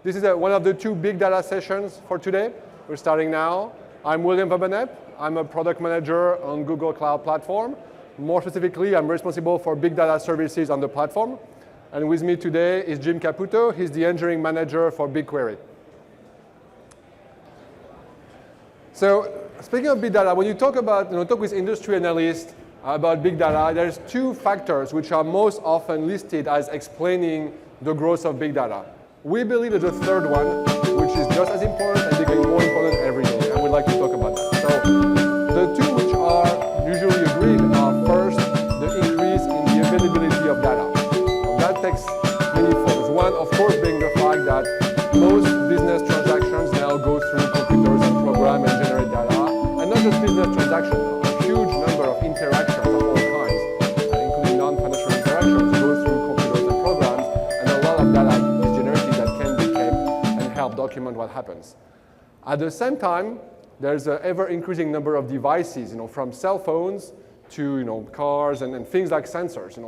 This is one of the 2 big data sessions for today. We're starting now. I'm William Vabanep. I'm a product manager on Google Cloud Platform. More specifically, I'm responsible for big data services on the platform. And with me today is Jim Caputo. He's the engineering manager for BigQuery. So speaking of big data, when you talk about, talk with industry analysts about big data, there's 2 factors which are most often listed as explaining the growth of big data. We believe there's a third one, which is just as important and becoming more important every day, and we'd like to talk about that. So the 2 which are usually agreed are first, the increase in the availability of data. That takes many forms. One, of course, being the fact that most business transactions now go through computers and program and generate data. And not just business transactions, a huge number of interactions of all kinds, including non-financial interactions, go through computers and programs, and a lot of data is generated that can be kept and help document what happens. At the same time, there's an ever-increasing number of devices, from cell phones to cars and things like sensors,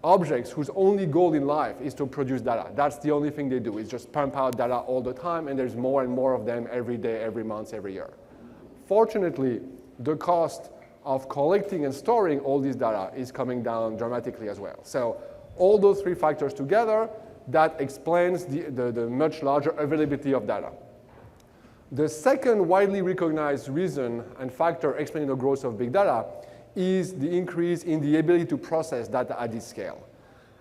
objects whose only goal in life is to produce data. That's the only thing they do, is just pump out data all the time, and there's more and more of them every day, every month, every year. Fortunately, the cost of collecting and storing all this data is coming down dramatically as well. So all those 3 factors together, that explains the much larger availability of data. The second widely recognized reason and factor explaining the growth of big data is the increase in the ability to process data at this scale.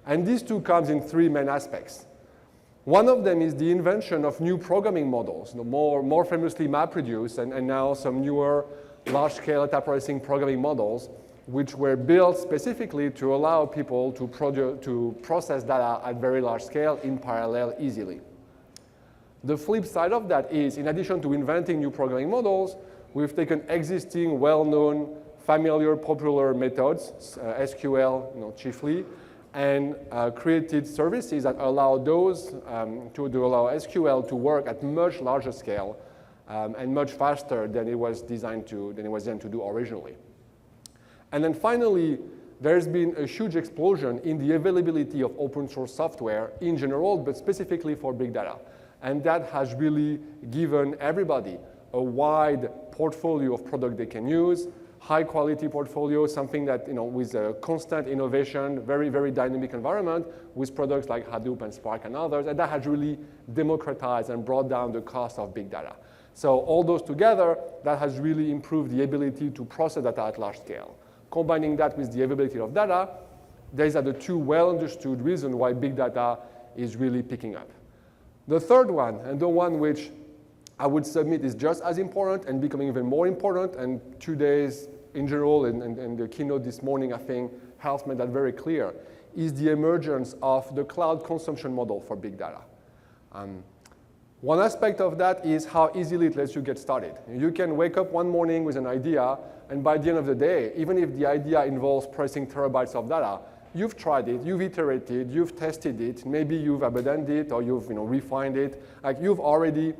And these 2 comes in 3 main aspects. One of them is the invention of new programming models, more famously MapReduce, and now some newer large-scale data processing programming models, which were built specifically to allow people to process data at very large scale in parallel easily. The flip side of that is, in addition to inventing new programming models, we've taken existing, well-known, familiar, popular methods, SQL chiefly, and created services that allow those to allow SQL to work at much larger scale and much faster than it was designed to do originally. And then finally, there's been a huge explosion in the availability of open source software in general, but specifically for big data. And that has really given everybody a wide portfolio of products they can use, high quality portfolio, something that, with a constant innovation, very, very dynamic environment with products like Hadoop and Spark and others, and that has really democratized and brought down the cost of big data. So all those together, that has really improved the ability to process data at large scale. Combining that with the availability of data, these are the 2 well understood reasons why big data is really picking up. The third one, and the one which I would submit is just as important and becoming even more important, and 2 days in general and the keynote this morning, I think, helps make that very clear, is the emergence of the cloud consumption model for big data. One aspect of that is how easily it lets you get started. You can wake up one morning with an idea, and by the end of the day, even if the idea involves processing terabytes of data, you've tried it, you've iterated, you've tested it, maybe you've abandoned it or you've refined it. Like you've already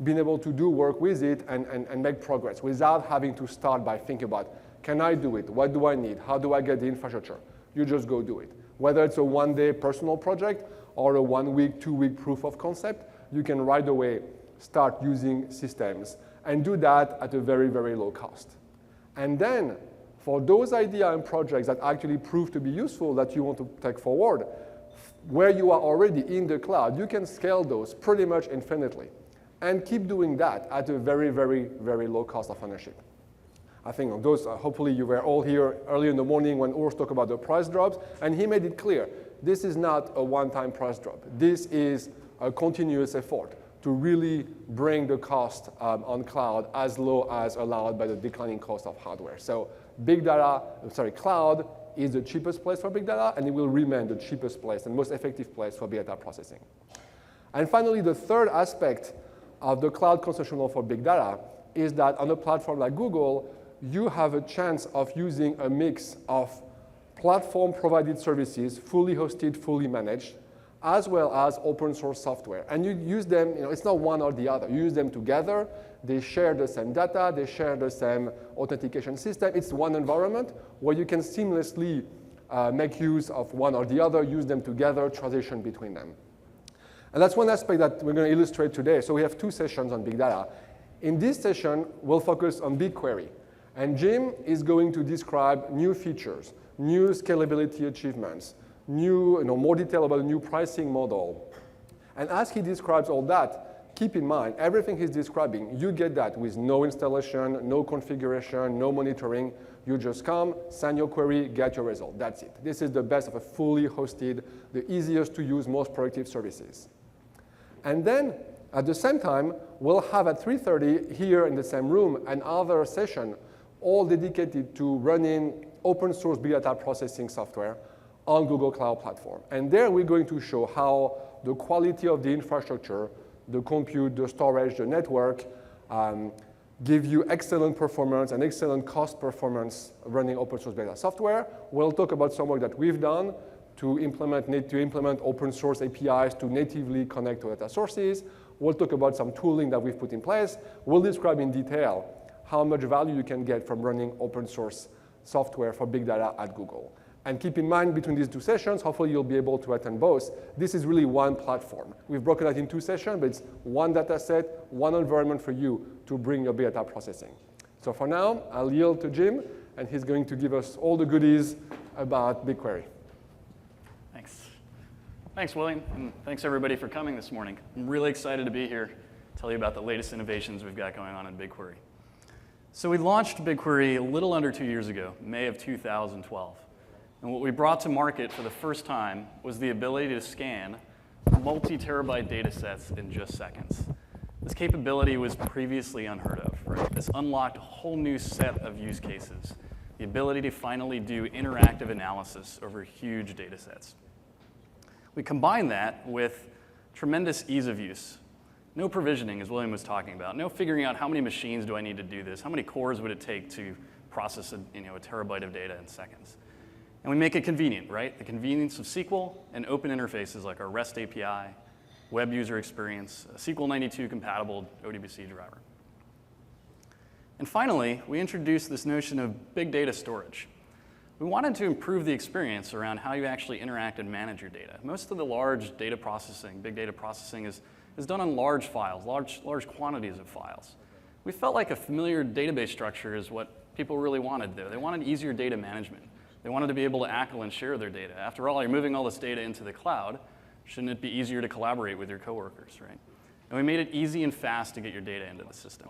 been able to do work with it and make progress without having to start by thinking about, can I do it? What do I need? How do I get the infrastructure? You just go do it. Whether it's a 1-day personal project or a 1-week, 2-week proof of concept, you can right away start using systems and do that at a very, very low cost. And then for those ideas and projects that actually prove to be useful that you want to take forward, where you are already in the cloud, you can scale those pretty much infinitely and keep doing that at a very, very, very low cost of ownership. I think those, hopefully you were all here early in the morning when Urs talked about the price drops, and he made it clear, this is not a one-time price drop. This is a continuous effort to really bring the cost on cloud as low as allowed by the declining cost of hardware. So cloud is the cheapest place for big data, and it will remain the cheapest place and most effective place for big data processing. And finally, the third aspect of the cloud consumption model for big data is that on a platform like Google, you have a chance of using a mix of platform-provided services, fully hosted, fully managed, as well as open source software. And you use them, it's not one or the other. You use them together. They share the same data. They share the same authentication system. It's one environment where you can seamlessly make use of one or the other, use them together, transition between them. And that's one aspect that we're going to illustrate today. So we have 2 sessions on big data. In this session, we'll focus on BigQuery. And Jim is going to describe new features, new scalability achievements, more detail about a new pricing model. And as he describes all that, keep in mind, everything he's describing, you get that with no installation, no configuration, no monitoring. You just come, send your query, get your result. That's it. This is the best of a fully hosted, the easiest to use, most productive services. And then, at the same time, we'll have at 3:30 here in the same room another session all dedicated to running open source big data processing software on Google Cloud Platform. And there we're going to show how the quality of the infrastructure, the compute, the storage, the network, give you excellent performance and excellent cost performance running open source data software. We'll talk about some work that we've done to implement open source APIs to natively connect to data sources. We'll talk about some tooling that we've put in place. We'll describe in detail how much value you can get from running open source software for big data at Google. And keep in mind, between these 2 sessions, hopefully you'll be able to attend both. This is really one platform. We've broken that in 2 sessions, but it's one data set, one environment for you to bring your big data processing. So for now, I'll yield to Jim, and he's going to give us all the goodies about BigQuery. Thanks. Thanks, William, and thanks everybody for coming this morning. I'm really excited to be here to tell you about the latest innovations we've got going on in BigQuery. So we launched BigQuery a little under 2 years ago, May of 2012. And what we brought to market for the first time was the ability to scan multi-terabyte data sets in just seconds. This capability was previously unheard of, right? This unlocked a whole new set of use cases, the ability to finally do interactive analysis over huge data sets. We combined that with tremendous ease of use. No provisioning, as William was talking about. No figuring out how many machines do I need to do this? How many cores would it take to process a terabyte of data in seconds? And we make it convenient, right? The convenience of SQL and open interfaces like our REST API, web user experience, a SQL 92 compatible ODBC driver. And finally, we introduced this notion of big data storage. We wanted to improve the experience around how you actually interact and manage your data. Most of the large data processing, big data processing is done on large files, large quantities of files. We felt like a familiar database structure is what people really wanted there. They wanted easier data management. They wanted to be able to ACL and share their data. After all, you're moving all this data into the cloud. Shouldn't it be easier to collaborate with your coworkers, right? And we made it easy and fast to get your data into the system.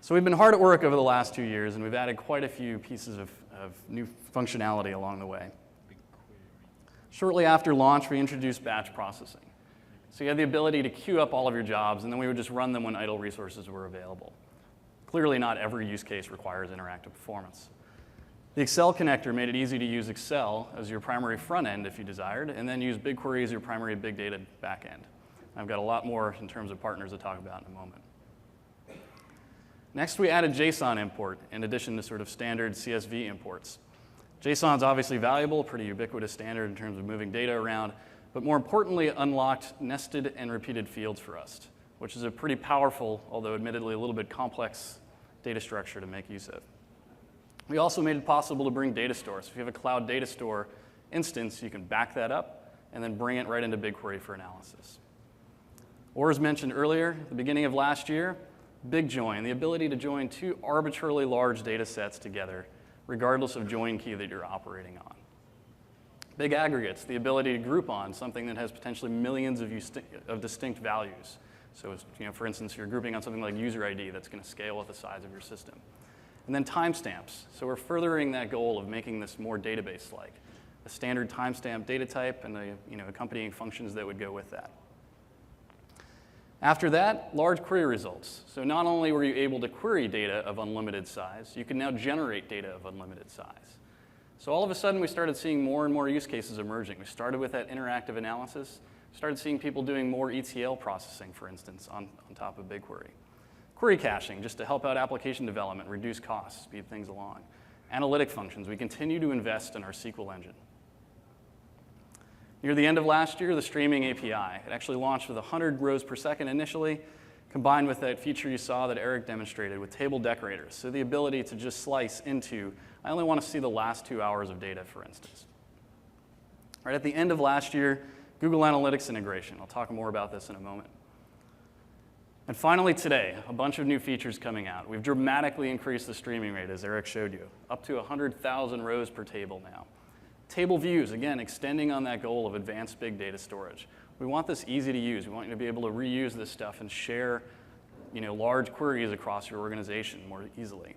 So we've been hard at work over the last 2 years, and we've added quite a few pieces of new functionality along the way. Shortly after launch, we introduced batch processing. So you had the ability to queue up all of your jobs, and then we would just run them when idle resources were available. Clearly, not every use case requires interactive performance. The Excel connector made it easy to use Excel as your primary front end if you desired, and then use BigQuery as your primary big data back end. I've got a lot more in terms of partners to talk about in a moment. Next, we added JSON import in addition to sort of standard CSV imports. JSON's obviously valuable, pretty ubiquitous standard in terms of moving data around, but more importantly, it unlocked nested and repeated fields for us, which is a pretty powerful, although admittedly a little bit complex data structure to make use of. We also made it possible to bring data stores. If you have a cloud data store instance, you can back that up and then bring it right into BigQuery for analysis. Or as mentioned earlier, at the beginning of last year, Big Join, the ability to join 2 arbitrarily large data sets together, regardless of join key that you're operating on. Big aggregates, the ability to group on something that has potentially millions of distinct values. So, for instance, you're grouping on something like user ID that's going to scale with the size of your system. And then timestamps. So we're furthering that goal of making this more database-like. A standard timestamp data type and the accompanying functions that would go with that. After that, large query results. So not only were you able to query data of unlimited size, you can now generate data of unlimited size. So all of a sudden, we started seeing more and more use cases emerging. We started with that interactive analysis. Started seeing people doing more ETL processing, for instance, on top of BigQuery. Query caching, just to help out application development, reduce costs, speed things along. Analytic functions, we continue to invest in our SQL engine. Near the end of last year, the streaming API. It actually launched with 100 rows per second initially, combined with that feature you saw that Eric demonstrated with table decorators. So the ability to just slice into, I only want to see the last 2 hours of data, for instance. Right at the end of last year, Google Analytics integration. I'll talk more about this in a moment. And finally today, a bunch of new features coming out. We've dramatically increased the streaming rate, as Eric showed you, up to 100,000 rows per table now. Table views, again, extending on that goal of advanced big data storage. We want this easy to use. We want you to be able to reuse this stuff and share large queries across your organization more easily.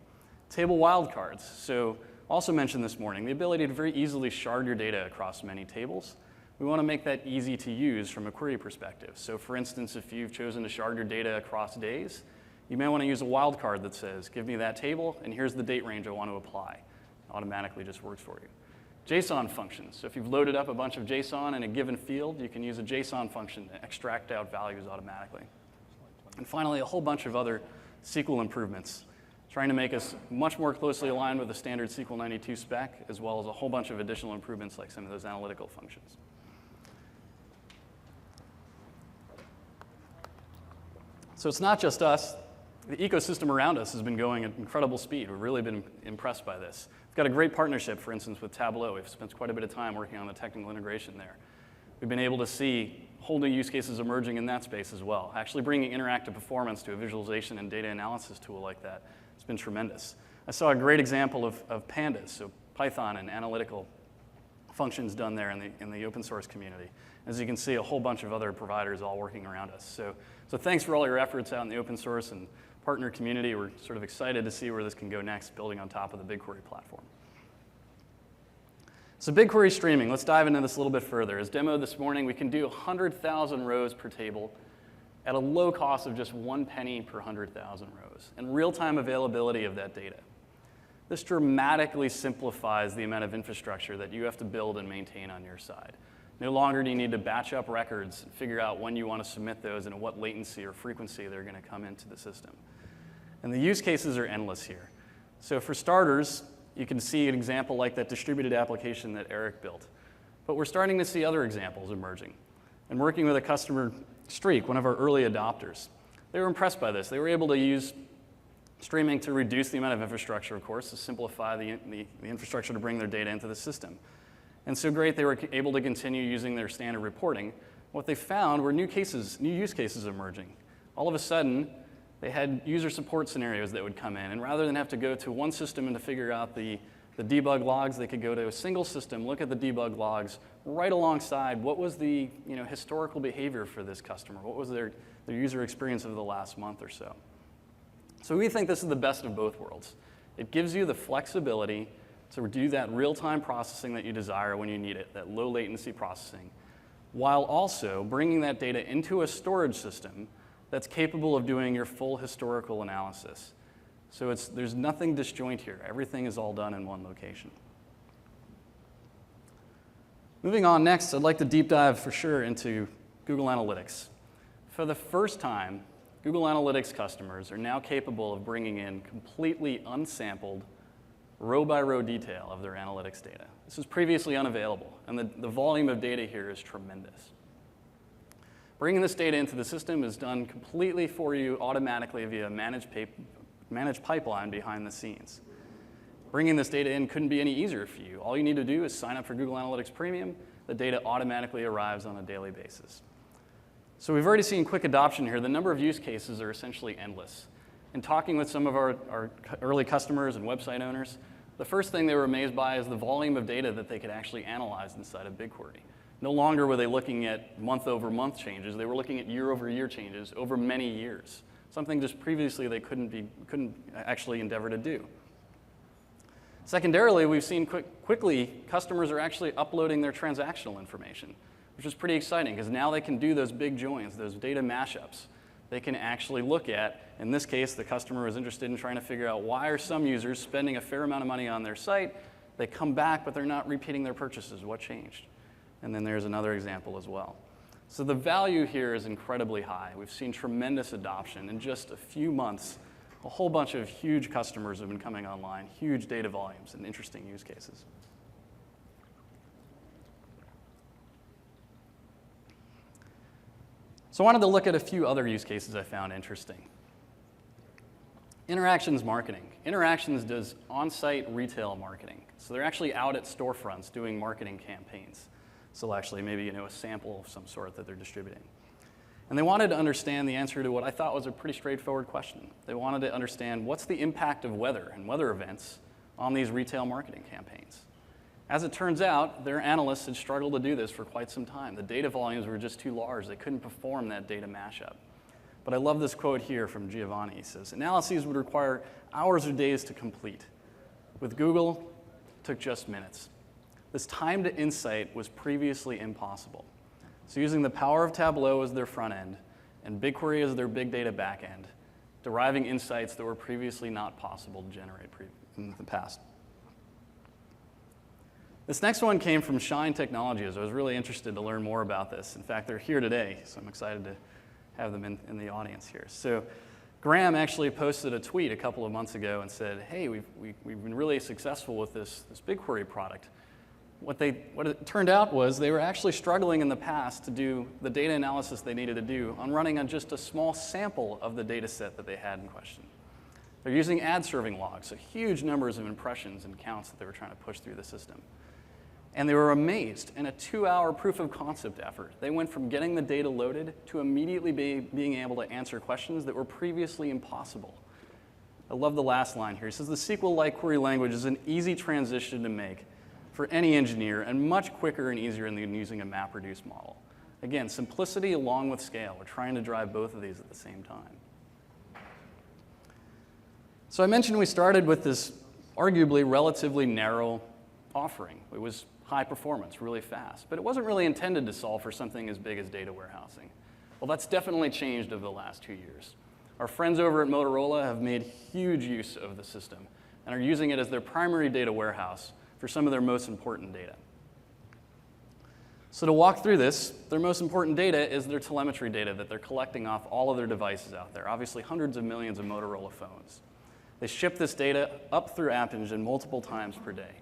Table wildcards. So also mentioned this morning, the ability to very easily shard your data across many tables. We want to make that easy to use from a query perspective. So for instance, if you've chosen to shard your data across days, you may want to use a wildcard that says, give me that table, and here's the date range I want to apply. It automatically just works for you. JSON functions. So if you've loaded up a bunch of JSON in a given field, you can use a JSON function to extract out values automatically. And finally, a whole bunch of other SQL improvements, trying to make us much more closely aligned with the standard SQL 92 spec, as well as a whole bunch of additional improvements like some of those analytical functions. So it's not just us. The ecosystem around us has been going at incredible speed. We've really been impressed by this. We've got a great partnership, for instance, with Tableau. We've spent quite a bit of time working on the technical integration there. We've been able to see whole new use cases emerging in that space as well. Actually bringing interactive performance to a visualization and data analysis tool like that has been tremendous. I saw a great example of pandas, so Python and analytical functions done there in the open source community. As you can see, a whole bunch of other providers all working around us. So thanks for all your efforts out in the open source and partner community. We're sort of excited to see where this can go next, building on top of the BigQuery platform. So BigQuery streaming, let's dive into this a little bit further. As demoed this morning, we can do 100,000 rows per table at a low cost of just 1 penny per 100,000 rows, and real-time availability of that data. This dramatically simplifies the amount of infrastructure that you have to build and maintain on your side. No longer do you need to batch up records and figure out when you want to submit those and at what latency or frequency they're going to come into the system. And the use cases are endless here. So for starters, you can see an example like that distributed application that Eric built. But we're starting to see other examples emerging. And working with a customer, Streak, one of our early adopters, they were impressed by this. They were able to use streaming to reduce the amount of infrastructure, of course, to simplify the infrastructure to bring their data into the system. And so great, they were able to continue using their standard reporting. What they found were new use cases emerging. All of a sudden, they had user support scenarios that would come in, and rather than have to go to one system and to figure out the debug logs, they could go to a single system, look at the debug logs, right alongside what was the historical behavior for this customer, what was their user experience over the last month or so. So we think this is the best of both worlds. It gives you the flexibility to do that real-time processing that you desire when you need it, that low latency processing, while also bringing that data into a storage system that's capable of doing your full historical analysis. So there's nothing disjoint here. Everything is all done in one location. Moving on next, I'd like to deep dive for sure into Google Analytics. For the first time, Google Analytics customers are now capable of bringing in completely unsampled, row-by-row detail of their analytics data. This was previously unavailable, and the volume of data here is tremendous. Bringing this data into the system is done completely for you automatically via managed pipeline behind the scenes. Bringing this data in couldn't be any easier for you. All you need to do is sign up for Google Analytics Premium. The data automatically arrives on a daily basis. So we've already seen quick adoption here. The number of use cases are essentially endless. In talking with some of our early customers and website owners, the first thing they were amazed by is the volume of data that they could actually analyze inside of BigQuery. No longer were they looking at month-over-month changes. They were looking at year-over-year changes over many years, something just previously they couldn't actually endeavor to do. Secondarily, we've seen quickly customers are actually uploading their transactional information, which is pretty exciting because now they can do those big joins, those data mashups. They can actually look at, in this case, the customer was interested in trying to figure out why are some users spending a fair amount of money on their site. They come back, but they're not repeating their purchases. What changed? And then there's another example as well. So the value here is incredibly high. We've seen tremendous adoption. In just a few months, a whole bunch of huge customers have been coming online, huge data volumes and interesting use cases. So I wanted to look at a few other use cases I found interesting. Interactions marketing. Interactions does on-site retail marketing. So they're actually out at storefronts doing marketing campaigns. So actually maybe a sample of some sort that they're distributing. And they wanted to understand the answer to what I thought was a pretty straightforward question. They wanted to understand what's the impact of weather and weather events on these retail marketing campaigns. As it turns out, their analysts had struggled to do this for quite some time. The data volumes were just too large. They couldn't perform that data mashup. But I love this quote here from Giovanni. He says, analyses would require hours or days to complete. With Google, it took just minutes. This time to insight was previously impossible. So using the power of Tableau as their front end and BigQuery as their big data back end, deriving insights that were previously not possible to generate in the past. This next one came from Shine Technologies. I was really interested to learn more about this. In fact, they're here today, so I'm excited to have them in the audience here. So Graham actually posted a tweet a couple of months ago and said, hey, we've been really successful with this BigQuery product. What it turned out was they were actually struggling in the past to do the data analysis they needed to do on running on just a small sample of the data set that they had in question. They're using ad serving logs, so huge numbers of impressions and counts that they were trying to push through the system. And they were amazed. In a 2-hour proof of concept effort, they went from getting the data loaded to immediately being able to answer questions that were previously impossible. I love the last line here. He says, the SQL-like query language is an easy transition to make for any engineer and much quicker and easier than using a MapReduce model. Again, simplicity along with scale. We're trying to drive both of these at the same time. So I mentioned we started with this arguably relatively narrow offering. It was high performance, really fast, but it wasn't really intended to solve for something as big as data warehousing. Well, that's definitely changed over the last 2 years. Our friends over at Motorola have made huge use of the system and are using it as their primary data warehouse for some of their most important data. So to walk through this, their most important data is their telemetry data that they're collecting off all of their devices out there, obviously hundreds of millions of Motorola phones. They ship this data up through App Engine multiple times per day.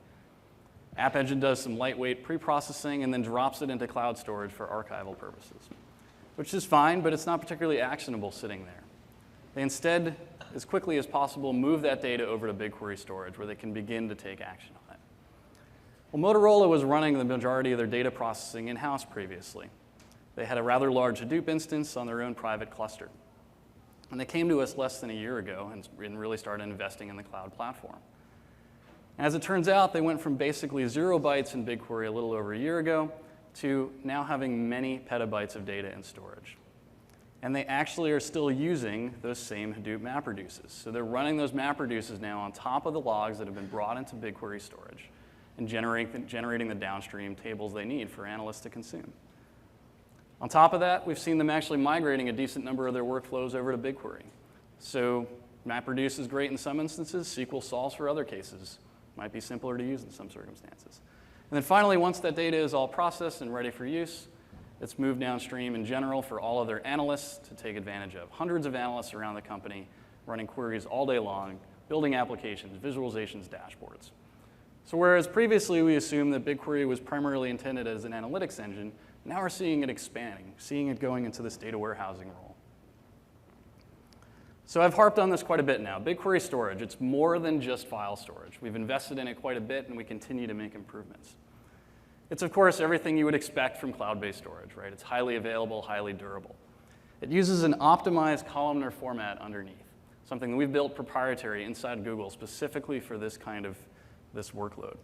App Engine does some lightweight pre-processing and then drops it into cloud storage for archival purposes, which is fine, but it's not particularly actionable sitting there. They instead, as quickly as possible, move that data over to BigQuery storage where they can begin to take action on it. Well, Motorola was running the majority of their data processing in-house previously. They had a rather large Hadoop instance on their own private cluster. And they came to us less than a year ago and really started investing in the cloud platform. As it turns out, they went from basically 0 bytes in BigQuery a little over a year ago to now having many petabytes of data in storage. And they actually are still using those same Hadoop MapReduces. So they're running those MapReduces now on top of the logs that have been brought into BigQuery storage and generating the downstream tables they need for analysts to consume. On top of that, we've seen them actually migrating a decent number of their workflows over to BigQuery. So MapReduce is great in some instances. SQL solves for other cases. Might be simpler to use in some circumstances. And then finally, once that data is all processed and ready for use, it's moved downstream in general for all of their analysts to take advantage of. Hundreds of analysts around the company running queries all day long, building applications, visualizations, dashboards. So whereas previously we assumed that BigQuery was primarily intended as an analytics engine, now we're seeing it expanding, seeing it going into this data warehousing role. So I've harped on this quite a bit now. BigQuery storage, it's more than just file storage. We've invested in it quite a bit, and we continue to make improvements. It's, of course, everything you would expect from cloud-based storage, right? It's highly available, highly durable. It uses an optimized columnar format underneath, something that we've built proprietary inside Google specifically for this kind of workload.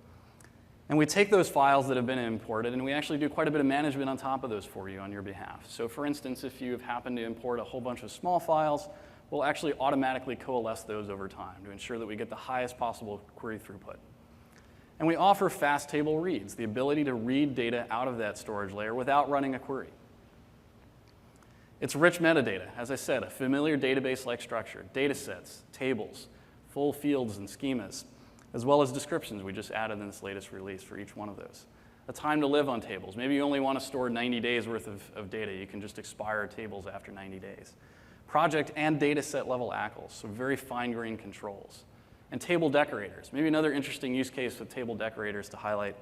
And we take those files that have been imported, and we actually do quite a bit of management on top of those for you on your behalf. So for instance, if you have happened to import a whole bunch of small files, we'll actually automatically coalesce those over time to ensure that we get the highest possible query throughput. And we offer fast table reads, the ability to read data out of that storage layer without running a query. It's rich metadata, as I said, a familiar database-like structure, data sets, tables, full fields and schemas, as well as descriptions we just added in this latest release for each one of those. A time to live on tables. Maybe you only want to store 90 days worth of data. You can just expire tables after 90 days. Project and data set level ACLs, so very fine-grained controls. And table decorators. Maybe another interesting use case with table decorators to highlight.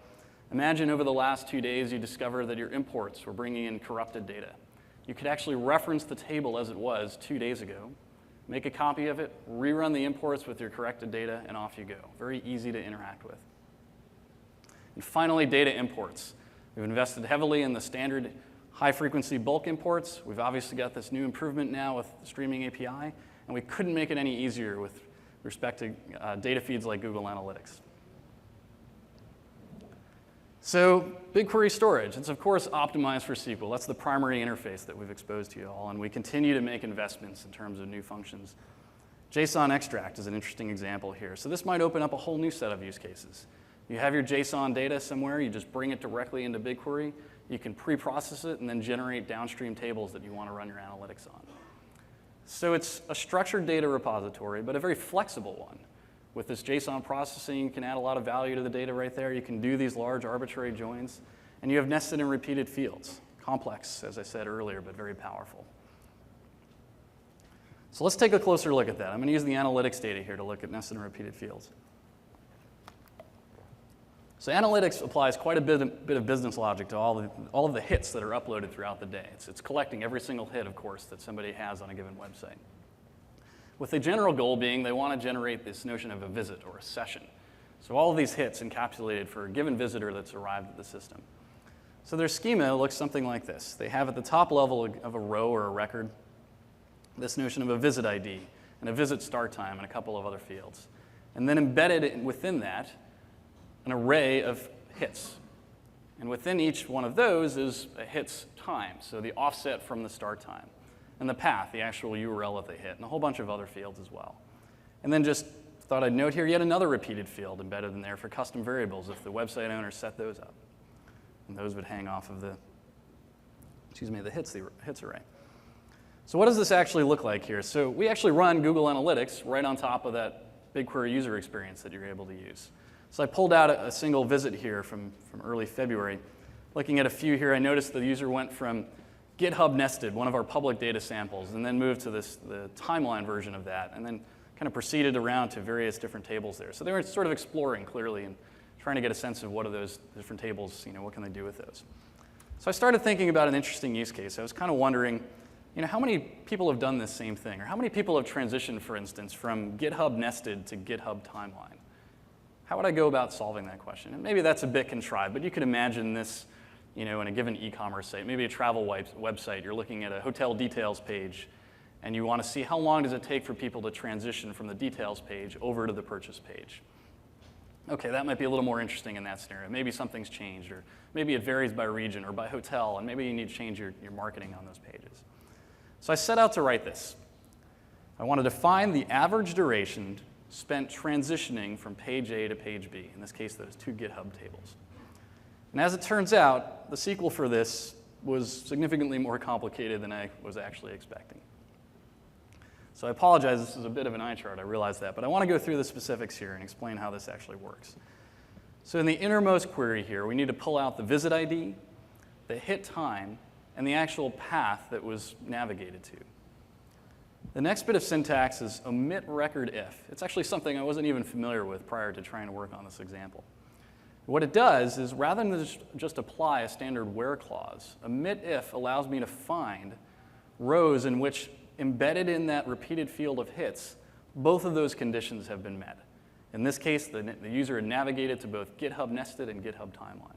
Imagine over the last 2 days you discover that your imports were bringing in corrupted data. You could actually reference the table as it was 2 days ago, make a copy of it, rerun the imports with your corrected data, and off you go. Very easy to interact with. And finally, data imports. We've invested heavily in the standard high-frequency bulk imports. We've obviously got this new improvement now with the streaming API, and we couldn't make it any easier with respect to data feeds like Google Analytics. So BigQuery storage, it's of course optimized for SQL. That's the primary interface that we've exposed to you all, and we continue to make investments in terms of new functions. JSON extract is an interesting example here. So this might open up a whole new set of use cases. You have your JSON data somewhere, you just bring it directly into BigQuery, you can pre-process it and then generate downstream tables that you want to run your analytics on. So it's a structured data repository, but a very flexible one. With this JSON processing, you can add a lot of value to the data right there. You can do these large arbitrary joins, and you have nested and repeated fields. Complex, as I said earlier, but very powerful. So let's take a closer look at that. I'm going to use the analytics data here to look at nested and repeated fields. So analytics applies quite a bit of business logic to all of the hits that are uploaded throughout the day. It's collecting every single hit, of course, that somebody has on a given website, with the general goal being they want to generate this notion of a visit or a session. So all of these hits encapsulated for a given visitor that's arrived at the system. So their schema looks something like this. They have at the top level of a row or a record this notion of a visit ID and a visit start time and a couple of other fields. And then embedded within that, an array of hits. And within each one of those is a hit's time, so the offset from the start time, and the path, the actual URL that they hit, and a whole bunch of other fields as well. And then just thought I'd note here yet another repeated field embedded in there for custom variables if the website owner set those up. And those would hang off of the hits array. So what does this actually look like here? So we actually run Google Analytics right on top of that BigQuery user experience that you're able to use. So I pulled out a single visit here from early February. Looking at a few here, I noticed the user went from GitHub nested, one of our public data samples, and then moved to the timeline version of that, and then kind of proceeded around to various different tables there. So they were sort of exploring clearly and trying to get a sense of what are those different tables, what can they do with those. So I started thinking about an interesting use case. I was kind of wondering, how many people have done this same thing? Or how many people have transitioned, for instance, from GitHub nested to GitHub timeline? How would I go about solving that question? And maybe that's a bit contrived, but you could imagine this in a given e-commerce site, maybe a travel website. You're looking at a hotel details page, and you want to see how long does it take for people to transition from the details page over to the purchase page. Okay, that might be a little more interesting in that scenario. Maybe something's changed, or maybe it varies by region or by hotel, and maybe you need to change your marketing on those pages. So I set out to write this. I wanted to find the average duration spent transitioning from page A to page B, in this case those two GitHub tables. And as it turns out, the SQL for this was significantly more complicated than I was actually expecting. So I apologize, this is a bit of an eye chart, I realize that, but I want to go through the specifics here and explain how this actually works. So in the innermost query here, we need to pull out the visit ID, the hit time, and the actual path that was navigated to. The next bit of syntax is omit record if. It's actually something I wasn't even familiar with prior to trying to work on this example. What it does is, rather than just apply a standard where clause, omit if allows me to find rows in which, embedded in that repeated field of hits, both of those conditions have been met. In this case, the user had navigated to both GitHub nested and GitHub timeline.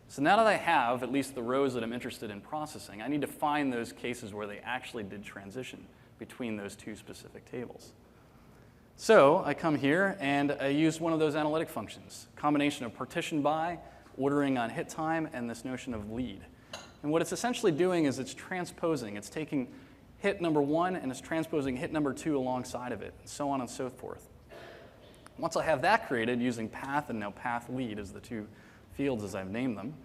So now that I have at least the rows that I'm interested in processing, I need to find those cases where they actually did transition between those two specific tables. So I come here and I use one of those analytic functions, combination of partition by, ordering on hit time, and this notion of lead. And what it's essentially doing is it's transposing. It's taking hit number 1 and it's transposing hit number 2 alongside of it, and so on and so forth. Once I have that created using path and now path lead as the two fields as I've named them,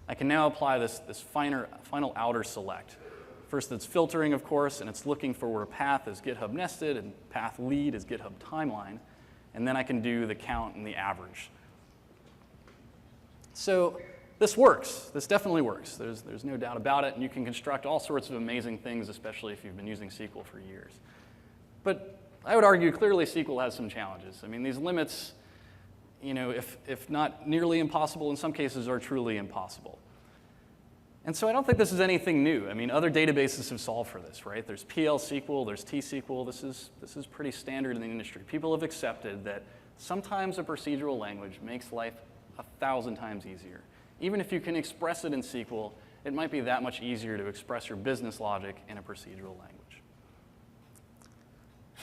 I can now apply this final outer select. First, it's filtering, of course, and it's looking for where path is GitHub nested and path lead is GitHub timeline. And then I can do the count and the average. So this works. This definitely works. There's no doubt about it. And you can construct all sorts of amazing things, especially if you've been using SQL for years. But I would argue clearly SQL has some challenges. I mean, these limits, if not nearly impossible, in some cases are truly impossible. And so I don't think this is anything new. I mean, other databases have solved for this, right? There's PL SQL, there's T-SQL. This is pretty standard in the industry. People have accepted that sometimes a procedural language makes life 1,000 times easier. even if you can express it in SQL, it might be that much easier to express your business logic in a procedural language.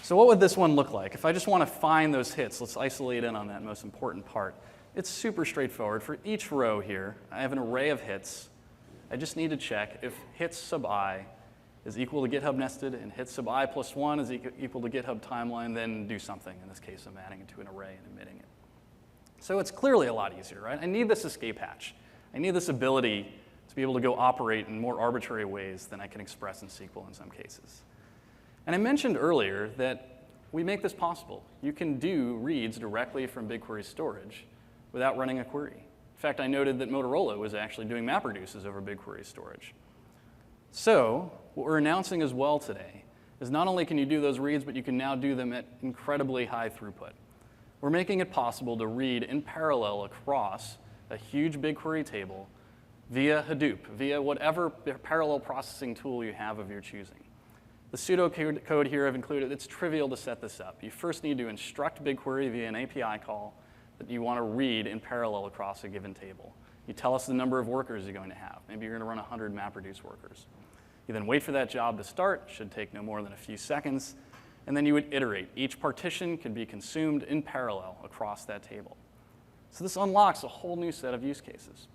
So what would this one look like? If I just want to find those hits, let's isolate in on that most important part. It's super straightforward. For each row here, I have an array of hits. I just need to check if hits sub I is equal to GitHub nested and hits sub I plus 1 is equal to GitHub timeline, then do something. In this case, I'm adding it to an array and emitting it. So it's clearly a lot easier, right? I need this escape hatch. I need this ability to be able to go operate in more arbitrary ways than I can express in SQL in some cases. And I mentioned earlier that we make this possible. You can do reads directly from BigQuery storage without running a query. In fact, I noted that Motorola was actually doing MapReduces over BigQuery storage. So what we're announcing as well today is not only can you do those reads, but you can now do them at incredibly high throughput. We're making it possible to read in parallel across a huge BigQuery table via Hadoop, via whatever parallel processing tool you have of your choosing. The pseudocode here I've included, it's trivial to set this up. You first need to instruct BigQuery via an API call that you want to read in parallel across a given table. You tell us the number of workers you're going to have. Maybe you're going to run 100 MapReduce workers. You then wait for that job to start. Should take no more than a few seconds. And then you would iterate. Each partition can be consumed in parallel across that table. So this unlocks a whole new set of use cases.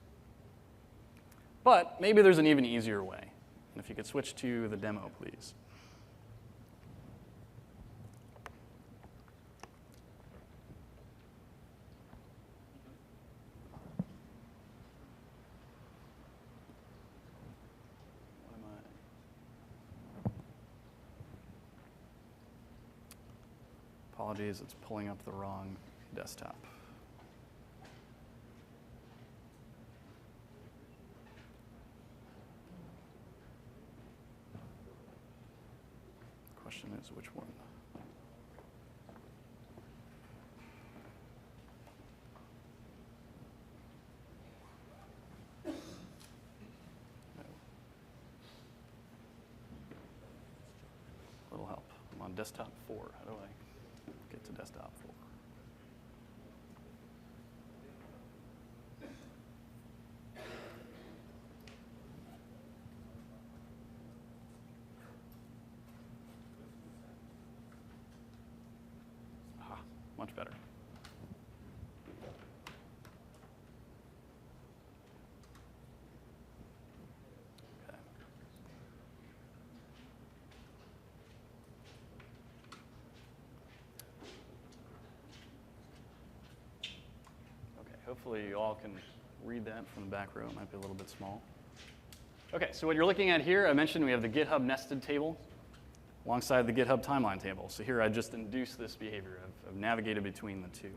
But maybe there's an even easier way. And if you could switch to the demo, please. Apologies, it's pulling up the wrong desktop. The question is which one? No. Little help. I'm on desktop 4. How do I get to desktop 4? Ah, much better. Okay. Hopefully you all can read that from the back row. It might be a little bit small. Okay, so what you're looking at here, I mentioned we have the GitHub nested table alongside the GitHub timeline table. So here I just induced this behavior. I've navigated between the two.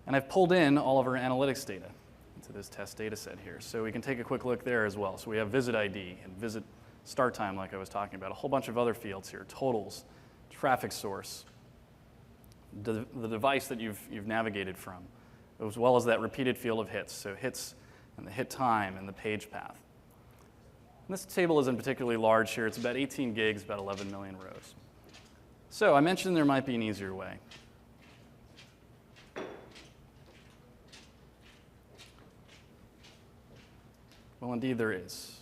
And I've pulled in all of our analytics data into this test data set here. So we can take a quick look there as well. So we have visit ID and visit start time like I was talking about, a whole bunch of other fields here, totals, traffic source, the device that you've navigated from, as well as that repeated field of hits, so hits and the hit time and the page path. And this table isn't particularly large here. It's about 18 gigs, about 11 million rows. So I mentioned there might be an easier way. Well, indeed there is.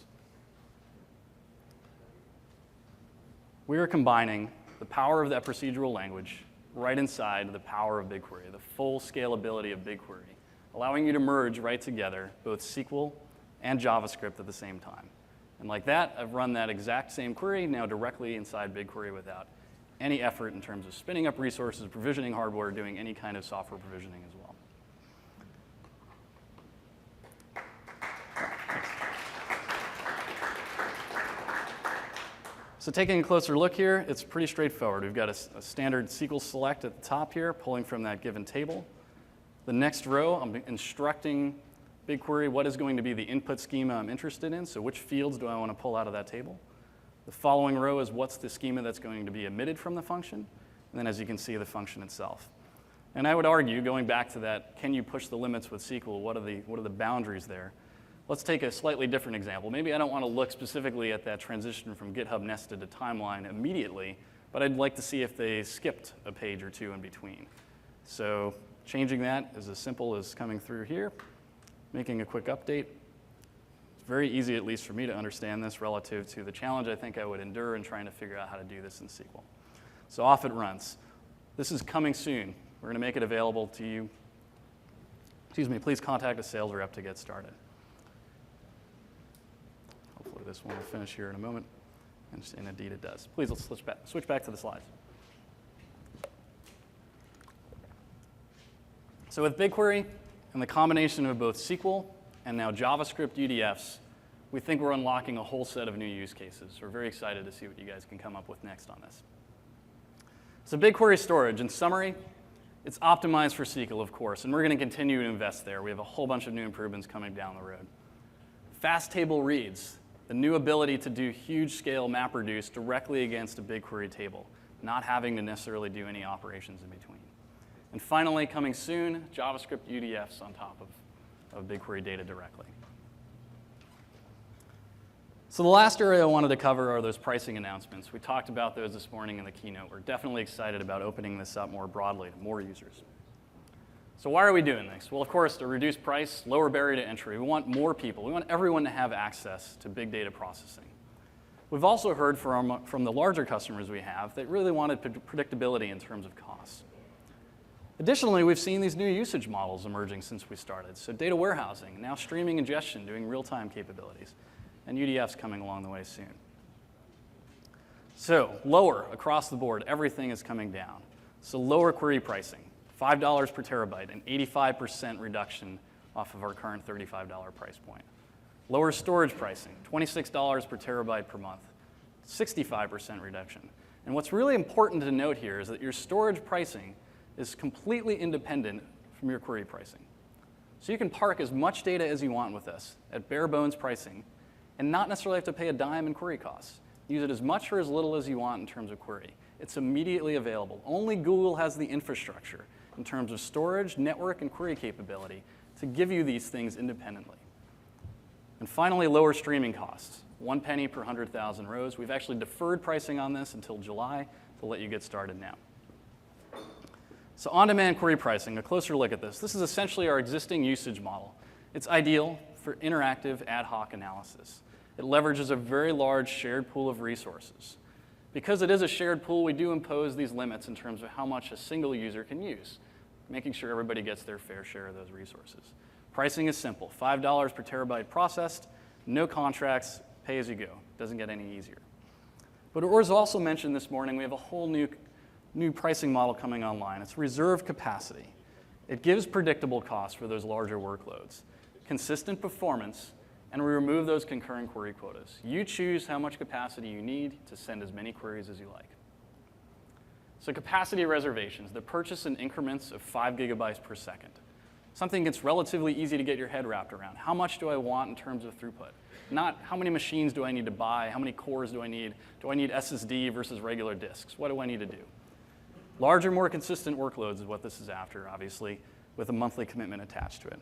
We are combining the power of that procedural language right inside the power of BigQuery, the full scalability of BigQuery, allowing you to merge right together both SQL and JavaScript at the same time. And like that, I've run that exact same query now directly inside BigQuery without any effort in terms of spinning up resources, provisioning hardware, doing any kind of software provisioning as well. So taking a closer look here, it's pretty straightforward. We've got a standard SQL select at the top here, pulling from that given table. The next row, I'm instructing BigQuery what is going to be the input schema I'm interested in, so which fields do I want to pull out of that table. The following row is what's the schema that's going to be emitted from the function, and then as you can see, the function itself. And I would argue, going back to that, can you push the limits with SQL? What are the boundaries there? Let's take a slightly different example. Maybe I don't want to look specifically at that transition from GitHub nested to timeline immediately, but I'd like to see if they skipped a page or two in between. So changing that is as simple as coming through here making a quick update. It's very easy, at least for me, to understand this relative to the challenge I think I would endure in trying to figure out how to do this in SQL. So off it runs. This is coming soon. We're going to make it available to you. Excuse me, please contact a sales rep to get started. Hopefully this one will finish here in a moment. And indeed it does. Please, let's switch back to the slides. So with BigQuery and the combination of both SQL and now JavaScript UDFs, we think we're unlocking a whole set of new use cases. We're very excited to see what you guys can come up with next on this. So BigQuery storage, in summary, it's optimized for SQL, of course, and we're going to continue to invest there. We have a whole bunch of new improvements coming down the road. Fast table reads, the new ability to do huge scale map reduce directly against a BigQuery table, not having to necessarily do any operations in between. And finally, coming soon, JavaScript UDFs on top of BigQuery data directly. So the last area I wanted to cover are those pricing announcements. We talked about those this morning in the keynote. We're definitely excited about opening this up more broadly to more users. So why are we doing this? Well, of course, to reduce price, lower barrier to entry. We want more people. We want everyone to have access to big data processing. We've also heard from the larger customers we have that really wanted predictability in terms of costs. Additionally, we've seen these new usage models emerging since we started. So data warehousing, now streaming ingestion, doing real-time capabilities, and UDFs coming along the way soon. So lower across the board, everything is coming down. So lower query pricing, $5 per terabyte, an 85% reduction off of our current $35 price point. Lower storage pricing, $26 per terabyte per month, 65% reduction. And what's really important to note here is that your storage pricing is completely independent from your query pricing. So you can park as much data as you want with this at bare bones pricing and not necessarily have to pay a dime in query costs. Use it as much or as little as you want in terms of query. It's immediately available. Only Google has the infrastructure in terms of storage, network, and query capability to give you these things independently. And finally, lower streaming costs. 1 penny per 100,000 rows. We've actually deferred pricing on this until July to let you get started now. So on-demand query pricing, a closer look at this. This is essentially our existing usage model. It's ideal for interactive ad hoc analysis. It leverages a very large shared pool of resources. Because it is a shared pool, we do impose these limits in terms of how much a single user can use, making sure everybody gets their fair share of those resources. Pricing is simple, $5 per terabyte processed, no contracts, pay as you go. Doesn't get any easier. But it was also mentioned this morning, we have a whole new pricing model coming online. It's reserved capacity. It gives predictable costs for those larger workloads, consistent performance, and we remove those concurrent query quotas. You choose how much capacity you need to send as many queries as you like. So capacity reservations, the purchase in increments of 5 gigabytes per second. Something that's relatively easy to get your head wrapped around. How much do I want in terms of throughput? Not how many machines do I need to buy, how many cores do I need? Do I need SSD versus regular disks? What do I need to do? Larger, more consistent workloads is what this is after, obviously, with a monthly commitment attached to it.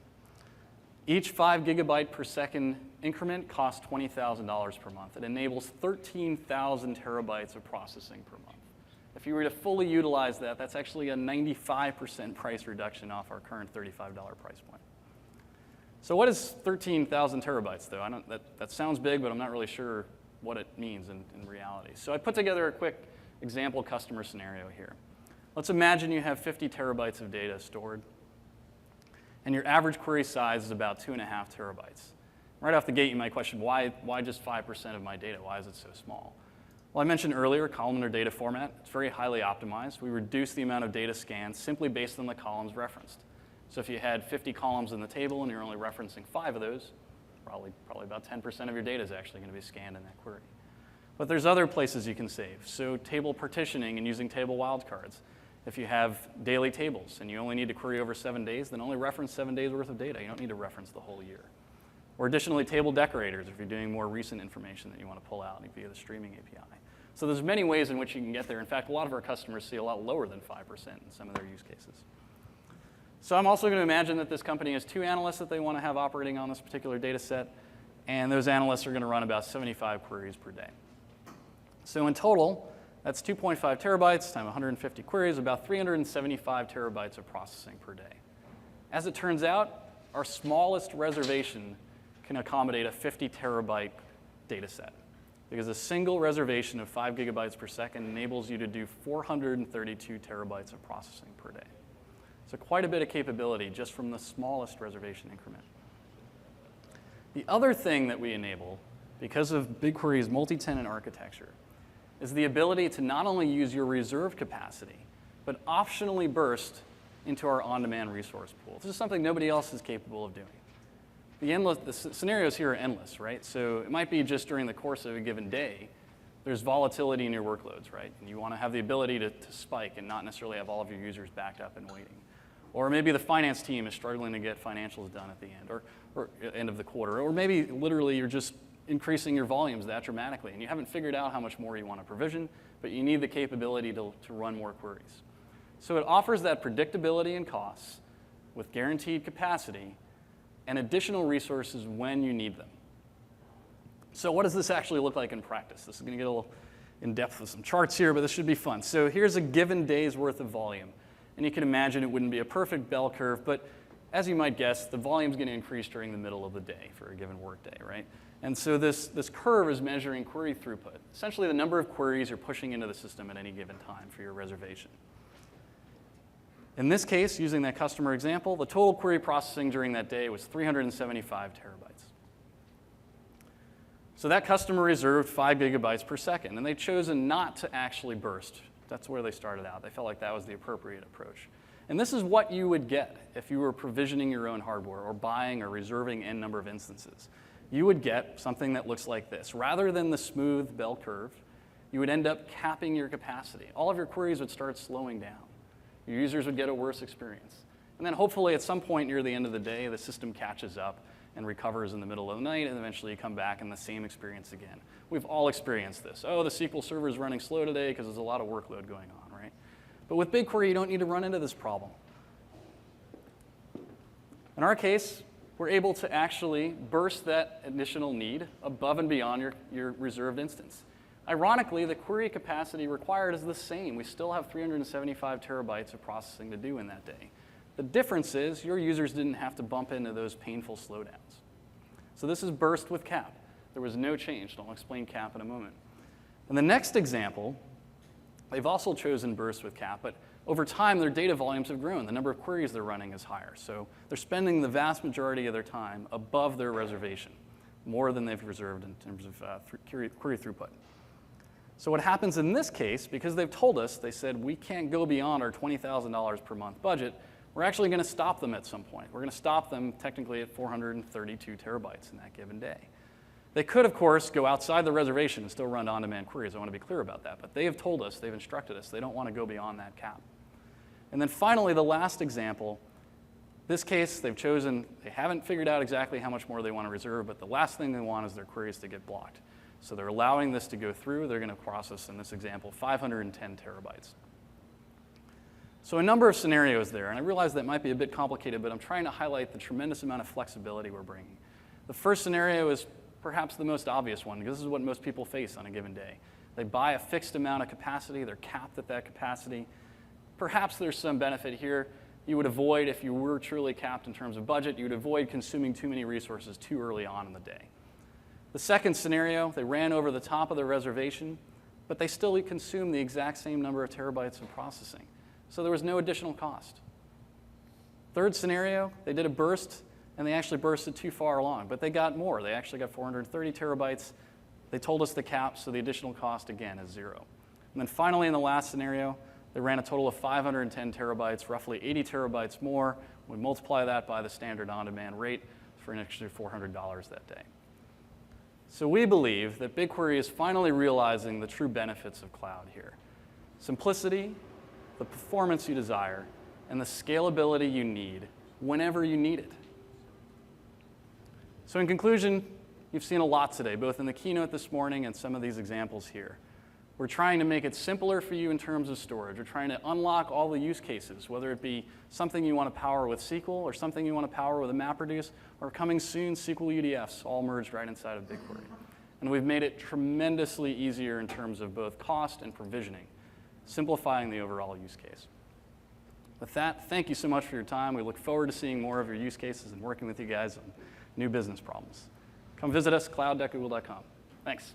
Each 5 gigabyte per second increment costs $20,000 per month. It enables 13,000 terabytes of processing per month. If you were to fully utilize that, that's actually a 95% price reduction off our current $35 price point. So what is 13,000 terabytes, though? That sounds big, but I'm not really sure what it means in reality. So I put together a quick example customer scenario here. Let's imagine you have 50 terabytes of data stored, and your average query size is about 2.5 terabytes. Right off the gate, you might question, why just 5% of my data? Why is it so small? Well, I mentioned earlier, columnar data format. It's very highly optimized. We reduce the amount of data scanned simply based on the columns referenced. So if you had 50 columns in the table and you're only referencing 5 of those, probably about 10% of your data is actually going to be scanned in that query. But there's other places you can save. So table partitioning and using table wildcards. If you have daily tables and you only need to query over 7 days, then only reference 7 days worth of data. You don't need to reference the whole year. Or additionally, table decorators if you're doing more recent information that you want to pull out via the streaming API. So there's many ways in which you can get there. In fact, a lot of our customers see a lot lower than 5% in some of their use cases. So I'm also going to imagine that this company has 2 analysts that they want to have operating on this particular data set, and those analysts are going to run about 75 queries per day. So in total, that's 2.5 terabytes times 150 queries, about 375 terabytes of processing per day. As it turns out, our smallest reservation can accommodate a 50 terabyte data set, because a single reservation of 5 gigabytes per second enables you to do 432 terabytes of processing per day. So quite a bit of capability just from the smallest reservation increment. The other thing that we enable, because of BigQuery's multi-tenant architecture, is the ability to not only use your reserved capacity, but optionally burst into our on-demand resource pool. This is something nobody else is capable of doing. The scenarios here are endless, right? So it might be just during the course of a given day, there's volatility in your workloads, right? And you want to have the ability to spike and not necessarily have all of your users backed up and waiting. Or maybe the finance team is struggling to get financials done at the end, or end of the quarter. Or maybe literally you're just increasing your volumes that dramatically, and you haven't figured out how much more you want to provision, but you need the capability to run more queries. So it offers that predictability and costs with guaranteed capacity and additional resources when you need them. So what does this actually look like in practice? This is going to get a little in-depth with some charts here, but this should be fun. So here's a given day's worth of volume. And you can imagine it wouldn't be a perfect bell curve, but as you might guess, the volume's going to increase during the middle of the day for a given workday, right? And so this curve is measuring query throughput, essentially the number of queries you're pushing into the system at any given time for your reservation. In this case, using that customer example, the total query processing during that day was 375 terabytes. So that customer reserved 5 gigabytes per second, and they've chosen not to actually burst. That's where they started out. They felt like that was the appropriate approach. And this is what you would get if you were provisioning your own hardware or buying or reserving n number of instances. You would get something that looks like this. Rather than the smooth bell curve, you would end up capping your capacity. All of your queries would start slowing down. Your users would get a worse experience. And then hopefully at some point near the end of the day, the system catches up and recovers in the middle of the night, and eventually you come back and the same experience again. We've all experienced this. Oh, the SQL server is running slow today because there's a lot of workload going on, right? But with BigQuery, you don't need to run into this problem. In our case, we're able to actually burst that additional need above and beyond your reserved instance. Ironically, the query capacity required is the same. We still have 375 terabytes of processing to do in that day. The difference is your users didn't have to bump into those painful slowdowns. So this is burst with cap. There was no change. I'll explain cap in a moment. In the next example, they've also chosen burst with cap, but over time, their data volumes have grown. The number of queries they're running is higher. So they're spending the vast majority of their time above their reservation, more than they've reserved in terms of query throughput. So what happens in this case, because they've told us, they said, we can't go beyond our $20,000 per month budget, we're actually going to stop them at some point. We're going to stop them technically at 432 terabytes in that given day. They could, of course, go outside the reservation and still run on-demand queries. I want to be clear about that. But they have told us, they've instructed us, they don't want to go beyond that cap. And then finally, the last example, this case, they've chosen, they haven't figured out exactly how much more they want to reserve, but the last thing they want is their queries to get blocked. So they're allowing this to go through. They're going to process, in this example, 510 terabytes. So a number of scenarios there, and I realize that might be a bit complicated, but I'm trying to highlight the tremendous amount of flexibility we're bringing. The first scenario is perhaps the most obvious one, because this is what most people face on a given day. They buy a fixed amount of capacity. They're capped at that capacity. Perhaps there's some benefit here. You would avoid, if you were truly capped in terms of budget, you would avoid consuming too many resources too early on in the day. The second scenario, they ran over the top of their reservation, but they still consumed the exact same number of terabytes of processing. So there was no additional cost. Third scenario, they did a burst, and they actually bursted too far along, but they got more. They actually got 430 terabytes. They told us the cap, so the additional cost, again, is zero. And then finally, in the last scenario, they ran a total of 510 terabytes, roughly 80 terabytes more. We multiply that by the standard on-demand rate for an extra $400 that day. So we believe that BigQuery is finally realizing the true benefits of cloud here. Simplicity, the performance you desire, and the scalability you need whenever you need it. So in conclusion, you've seen a lot today, both in the keynote this morning and some of these examples here. We're trying to make it simpler for you in terms of storage. We're trying to unlock all the use cases, whether it be something you want to power with SQL or something you want to power with a MapReduce, or coming soon, SQL UDFs, all merged right inside of BigQuery. And we've made it tremendously easier in terms of both cost and provisioning, simplifying the overall use case. With that, thank you so much for your time. We look forward to seeing more of your use cases and working with you guys on new business problems. Come visit us, cloud.google.com. Thanks.